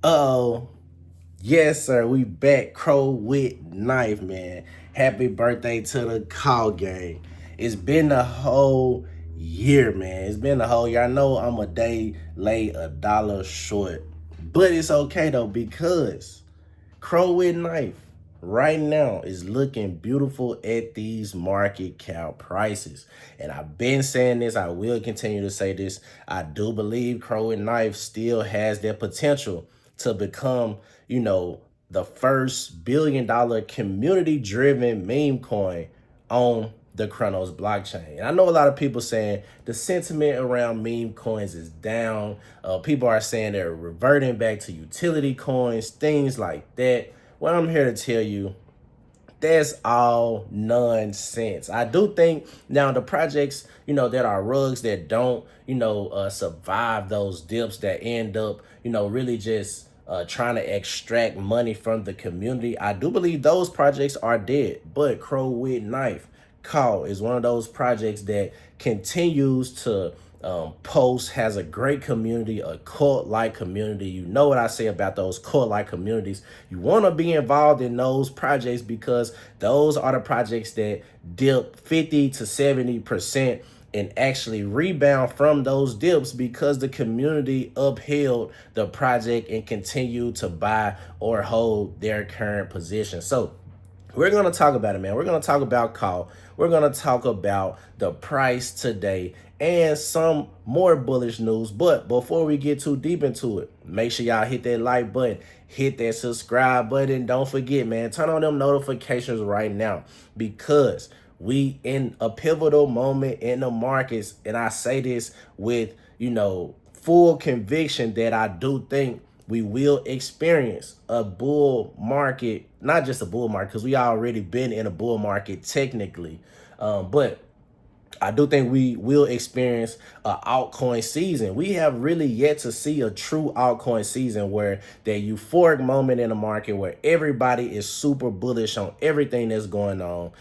Uh-oh. Yes, sir. We back. Crow with knife, man. Happy birthday to the CAW gang. It's been a whole year, man. It's been a whole year. I know I'm a day late, a dollar short. But it's okay though, because Crow with knife right now is looking beautiful at these market cap prices. And I've been saying this, I will continue to say this. I do believe Crow with knife still has that potential to become, the first billion-dollar community-driven meme coin on the Cronos blockchain. And I know a lot of people saying the sentiment around meme coins is down. People are saying they're reverting back to utility coins, things like that. Well, I'm here to tell you that's all nonsense. I do think now the projects, that are rugs that don't, survive those dips that end up, really just trying to extract money from the community. I do believe those projects are dead, but Crow with Knife CAW is one of those projects that continues to post, has a great community, a cult-like community. You know what I say about those cult-like communities. You want to be involved in those projects because those are the projects that dip 50 to 70% and actually rebound from those dips because the community upheld the project and continued to buy or hold their current position. So we're going to talk about it, man. We're going to talk about call. We're going to talk about the price today and some more bullish news. But before we get too deep into it, make sure y'all hit that like button, hit that subscribe button. Don't forget, man, turn on them notifications right now because we in a pivotal moment in the markets. And I say this with, full conviction that I do think we will experience a bull market, not just a bull market, because we already been in a bull market technically, but I do think we will experience an altcoin season. We have really yet to see a true altcoin season where that euphoric moment in the market where everybody is super bullish on everything that's going on.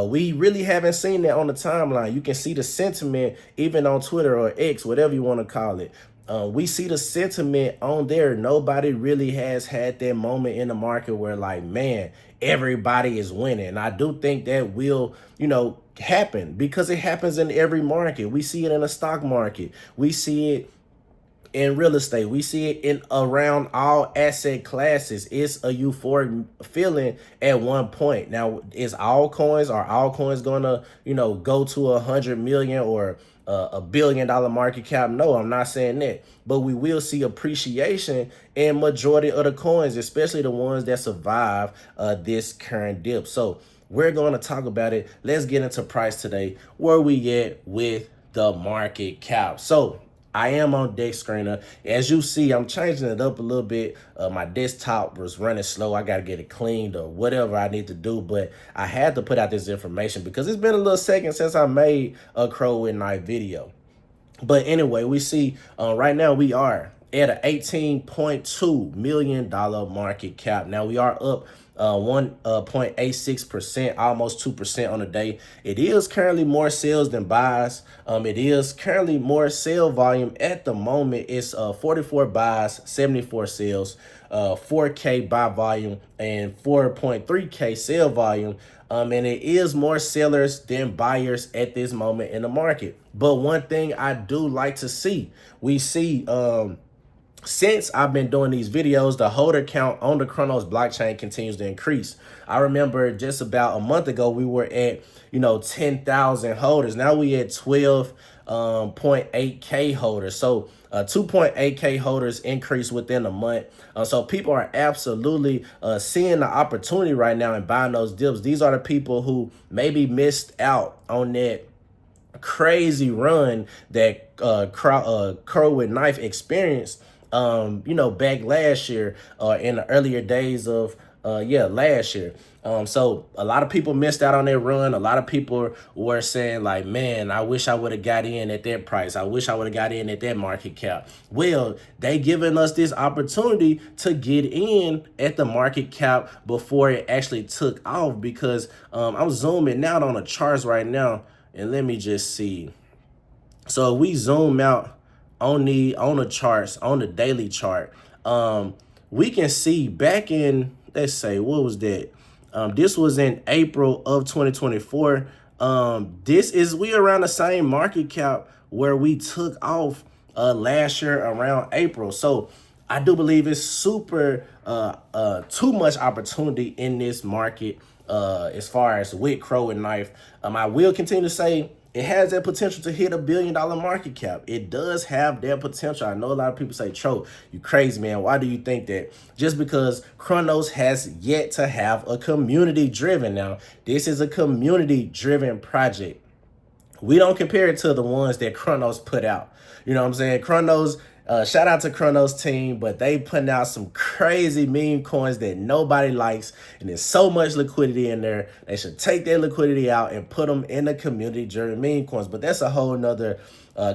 We really haven't seen that on the timeline. You can see the sentiment even on Twitter or X, whatever you want to call it. We see the sentiment on there. Nobody really has had that moment in the market where like, man, everybody is winning. And I do think that will, happen because it happens in every market. We see it in the stock market. We see it in real estate. We see it in around all asset classes. It's a euphoric feeling at one point. Now, are all coins gonna, go to 100 million or a $1 billion market cap? No, I'm not saying that. But we will see appreciation in majority of the coins, especially the ones that survive this current dip. So we're going to talk about it. Let's get into price today. Where we at with the market cap? So I am on Deck Screener. As you see, I'm changing it up a little bit. My desktop was running slow. I got to get it cleaned or whatever I need to do. But I had to put out this information because it's been a little second since I made a Crow with Knife video. But anyway, we see right now we are at an $18.2 million market cap. Now we are up 1.86%, almost 2% on the day. It is currently more sales than buys. It is currently more sale volume at the moment. It's 44 buys, 74 sales, 4K buy volume, and 4.3K sale volume. And it is more sellers than buyers at this moment in the market. But one thing I do like to see, we see since I've been doing these videos, the holder count on the Cronos blockchain continues to increase. I remember just about a month ago, we were at, 10,000 holders. Now we at 12.8K holders. So 2.8K holders increase within a month. So people are absolutely seeing the opportunity right now and buying those dips. These are the people who maybe missed out on that crazy run that Crow with Knife experienced back last year in the earlier days of last year. So a lot of people missed out on their run. A lot of people were saying like, man, I wish I would have got in at that price. I wish I would have got in at that market cap. Well, they giving us this opportunity to get in at the market cap before it actually took off because I'm zooming out on the charts right now. And let me just see. So if we zoom out on the charts, on the daily chart, we can see back in, let's say, what was that? This was in April of 2024. We around the same market cap where we took off last year around April. So I do believe it's super too much opportunity in this market as far as with Crow and Knife. I will continue to say it has that potential to hit $1 billion market cap. It does have that potential. I know a lot of people say, Tro, you crazy, man. Why do you think that? Just because Cronos has yet to have a community driven. Now, this is a community driven project. We don't compare it to the ones that Cronos put out. You know what I'm saying? Cronos, shout out to Cronos team, but they putting out some crazy meme coins that nobody likes, and there's so much liquidity in there. They should take their liquidity out and put them in the community-driven meme coins. But that's a whole nother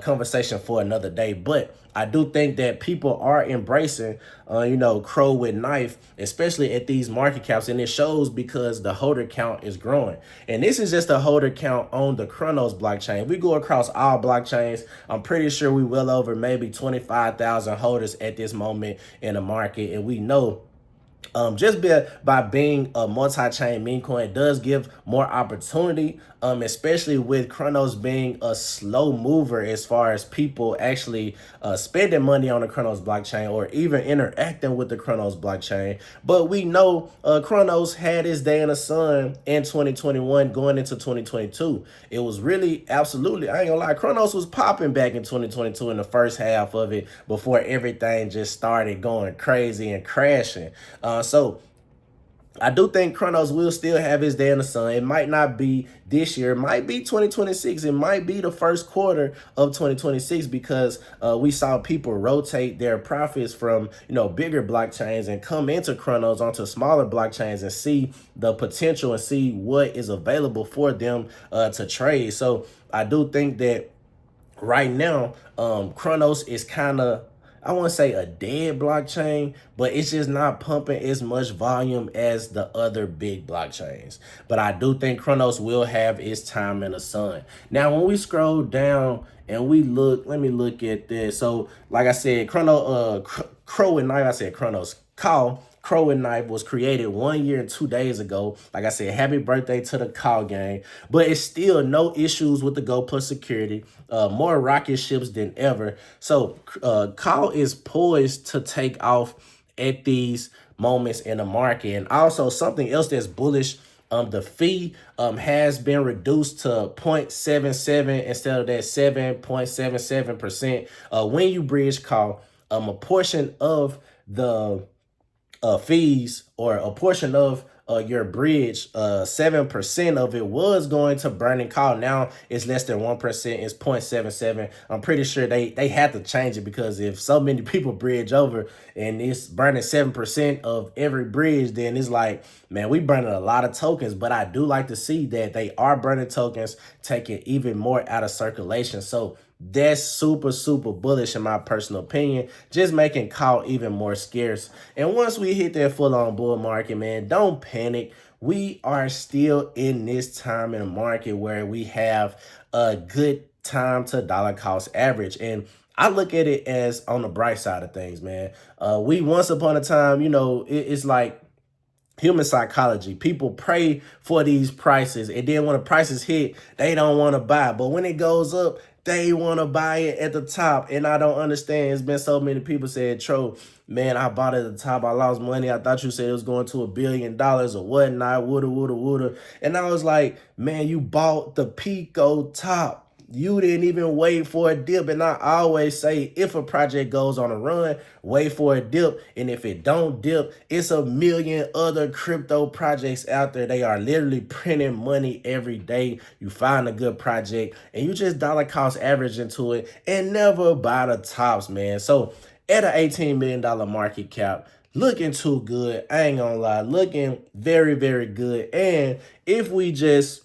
conversation for another day. But I do think that people are embracing, Crow with Knife, especially at these market caps. And it shows because the holder count is growing. And this is just a holder count on the Cronos blockchain. If we go across all blockchains, I'm pretty sure we well over maybe 25,000 holders at this moment in the market. And we know just by being a multi-chain meme coin, it does give more opportunity, especially with Cronos being a slow mover as far as people actually spending money on the Cronos blockchain or even interacting with the Cronos blockchain. But we know Cronos had his day in the sun in 2021 going into 2022. It was really absolutely, I ain't gonna lie, Cronos was popping back in 2022 in the first half of it before everything just started going crazy and crashing. So I do think Cronos will still have his day in the sun. It might not be this year. It might be 2026. It might be the first quarter of 2026 because we saw people rotate their profits from, bigger blockchains and come into Cronos onto smaller blockchains and see the potential and see what is available for them to trade. So I do think that right now, Cronos is kind of, I wouldn't say a dead blockchain, but it's just not pumping as much volume as the other big blockchains. But I do think Cronos will have its time in the sun. Now, when we scroll down and we look, let me look at this. So, like I said, Crow and Knife, I said Cronos, CAW. Crow and Knife was created 1 year and 2 days ago. Like I said, happy birthday to the CAW gang. But it's still no issues with the Go Plus security. More rocket ships than ever. So CAW is poised to take off at these moments in the market. And also something else that's bullish, the fee has been reduced to 0.77 instead of that 7.77%. When you bridge CAW, a portion of the fees or a portion of your bridge, 7% of it was going to burning CAW. Now it's less than 1%. It's 0.77. I'm pretty sure they had to change it because if so many people bridge over and it's burning 7% of every bridge, then it's like, man, we burning a lot of tokens. But I do like to see that they are burning tokens, taking even more out of circulation. So that's super, super bullish in my personal opinion, just making CAW even more scarce. And once we hit that full-on bull market, man, don't panic. We are still in this time in the market where we have a good time to dollar cost average. And I look at it as on the bright side of things, man. We once upon a time, it's like human psychology. People pray for these prices, and then when the prices hit, they don't want to buy. But when it goes up, they want to buy it at the top. And I don't understand. It's been so many people said, Tro, man, I bought it at the top. I lost money. I thought you said it was going to $1 billion or whatnot. Woulda. And I was like, man, you bought the Pico top. You didn't even wait for a dip. And I always say, if a project goes on a run, wait for a dip. And if it don't dip, it's a million other crypto projects out there. They are literally printing money every day. You find a good project and you just dollar cost average into it and never buy the tops, man. So at an $18 million market cap, looking too good. I ain't gonna lie, looking very, very good. And if we just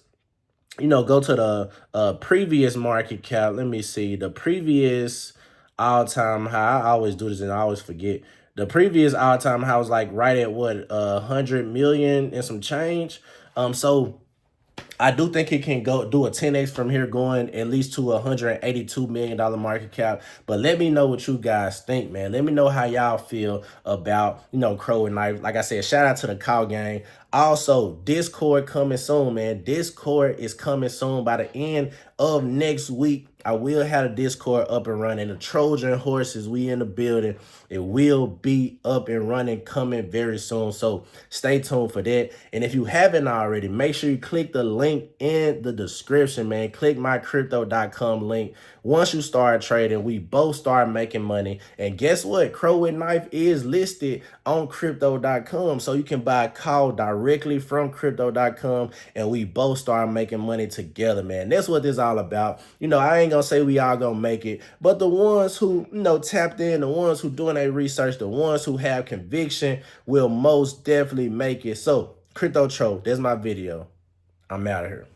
go to the previous market cap. Let me see. The previous all-time high. I always do this and I always forget. The previous all-time high was like right at what, 100 million and some change. So I do think it can go do a 10x from here, going at least to a $182 million market cap. But let me know what you guys think, man. Let me know how y'all feel about, Crow and Knife. Like I said, shout out to the CAW gang. Also, Discord coming soon, man. Discord is coming soon. By the end of next week, I will have a Discord up and running. The Trojan horses, we in the building. It will be up and running, coming very soon. So stay tuned for that. And if you haven't already, make sure you click the link in the description, man. Click my crypto.com link. Once you start trading, we both start making money. And guess what? Crow with Knife is listed on crypto.com. So you can buy a call directly from crypto.com, and we both start making money together, man. That's what this is all about. I ain't gonna say we all gonna make it, but the ones who, tapped in, the ones who doing their research, the ones who have conviction will most definitely make it. So, Crypto Tro, that's my video. I'm out of here.